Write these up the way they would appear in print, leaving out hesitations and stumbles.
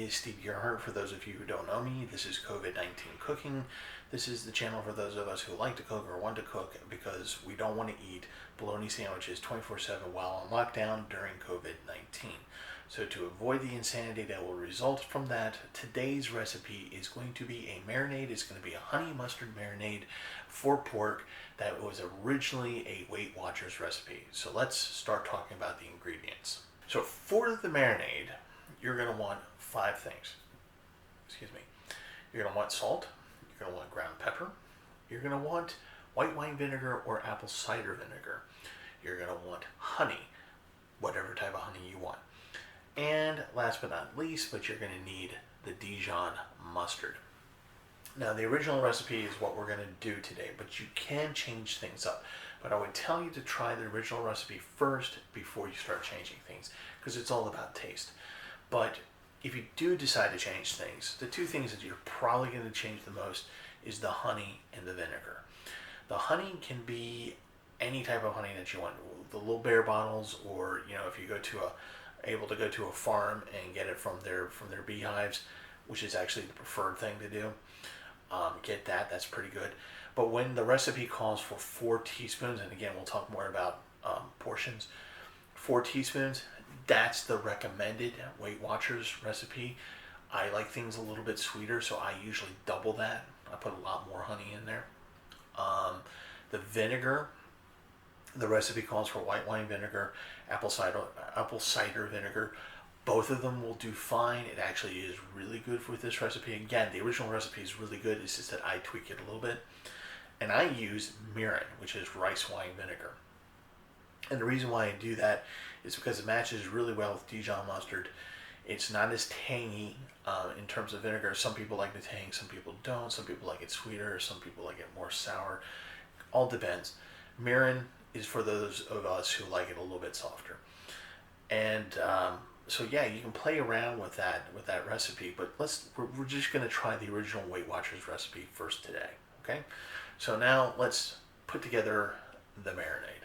is Steve Gerhardt. For those of you who don't know me, this is COVID-19 Cooking. This is the channel for those of us who like to cook or want to cook because we don't want to eat bologna sandwiches 24/7 while on lockdown during COVID-19. So to avoid the insanity that will result from that, today's recipe is going to be a marinade. It's going to be a honey mustard marinade for pork that was originally a Weight Watchers recipe. So let's start talking about the ingredients. So for the marinade, you're going to want 5 things. Excuse me. You're going to want salt. You're going to want ground pepper. You're going to want white wine vinegar or apple cider vinegar. You're going to want honey, whatever type of honey you want. And last but not least, but you're going to need the Dijon mustard. Now, the original recipe is what we're going to do today, but you can change things up. But I would tell you to try the original recipe first before you start changing things, because it's all about taste. But if you do decide to change things, the 2 things that you're probably going to change the most is the honey and the vinegar. The honey can be any type of honey that you want, the little bear bottles, or if you able to go to a farm and get it from their beehives, which is actually the preferred thing to do. Get that's pretty good. But when the recipe calls for 4 teaspoons, and again we'll talk more about portions, 4 teaspoons, that's the recommended Weight Watchers recipe. I like things a little bit sweeter, so I usually double that. I put a lot more honey in there. The vinegar, the recipe calls for white wine vinegar, apple cider vinegar. Both of them will do fine. It actually is really good with this recipe. Again, the original recipe is really good. It's just that I tweak it a little bit. And I use Marinade, which is rice wine vinegar. And the reason why I do that is because it matches really well with Dijon mustard. It's not as tangy in terms of vinegar. Some people like the tang, some people don't. Some people like it sweeter, some people like it more sour. All depends. Marinade is for those of us who like it a little bit softer. And so yeah, you can play around with that recipe, but we're just going to try the original Weight Watchers recipe first today. Okay, so now let's put together the marinade.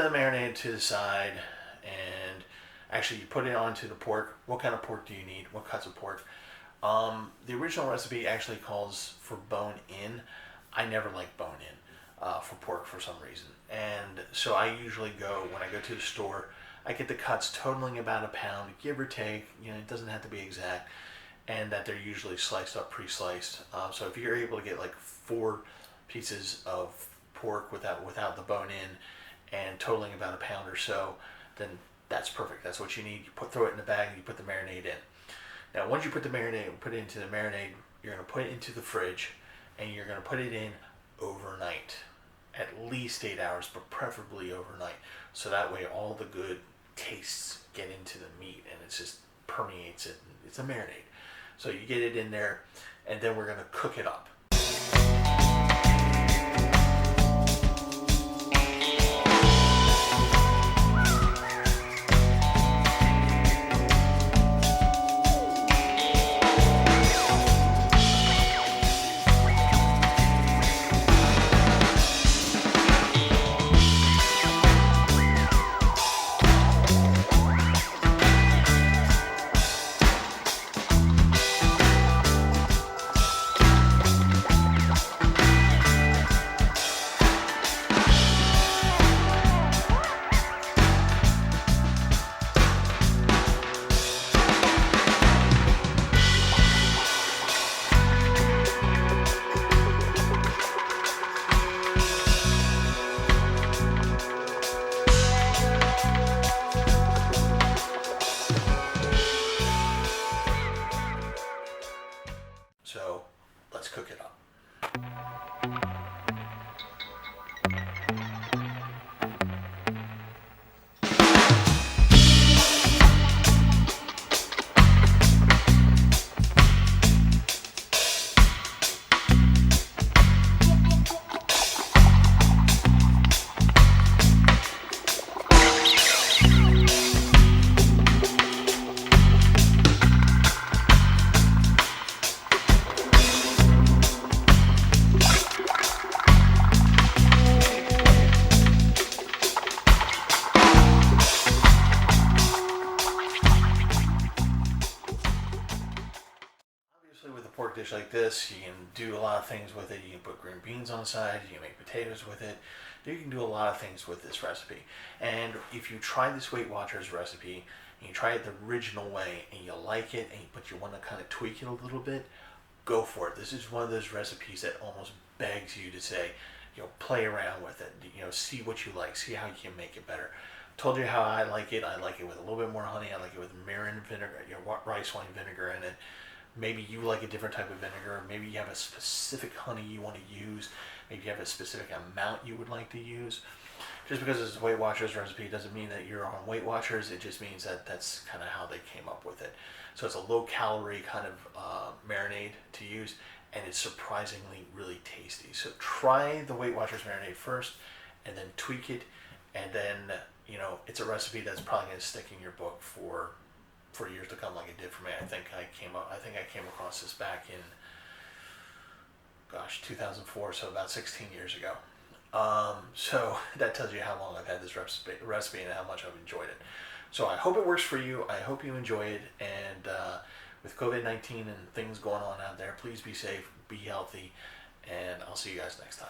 the marinade to the side, and actually you put it onto the pork. What kind of pork do you need? What cuts of pork? The original recipe actually calls for bone in. I never like bone in for pork for some reason. And so I usually go, when I go to the store, I get the cuts totaling about a pound, give or take. It doesn't have to be exact. And that they're usually sliced up, pre-sliced. So if you're able to get like 4 pieces of pork without the bone in and totaling about a pound or so, then that's perfect. That's what you need. You throw it in the bag and you put the marinade in. Now, once you put it into the marinade, you're going to put it into the fridge, and you're going to put it in overnight, at least 8 hours, but preferably overnight. So that way, all the good tastes get into the meat, and it just permeates it. It's a marinade. So you get it in there, and then we're going to cook it up. So let's cook it up. With a pork dish like this, you can do a lot of things with it. You can put green beans on the side, you can make potatoes with it. You can do a lot of things with this recipe. And if you try this Weight Watchers recipe, and you try it the original way, and you like it, but you want to kind of tweak it a little bit, go for it. This is one of those recipes that almost begs you to say, play around with it. See what you like, see how you can make it better. Told you how I like it. I like it with a little bit more honey. I like it with mirin vinegar, rice wine vinegar in it. Maybe you like a different type of vinegar. Maybe you have a specific honey you want to use. Maybe you have a specific amount you would like to use. Just because it's a Weight Watchers recipe doesn't mean that you're on Weight Watchers. It just means that that's kind of how they came up with it. So it's a low-calorie kind of marinade to use, and it's surprisingly really tasty. So try the Weight Watchers marinade first, and then tweak it, and then it's a recipe that's probably going to stick in your book for years to come, like it did for me. I think I came across this back in 2004, so about 16 years ago. So that tells you how long I've had this recipe and how much I've enjoyed it. So I hope it works for you. I hope you enjoy it. And with COVID-19 and things going on out there, please be safe, be healthy, and I'll see you guys next time.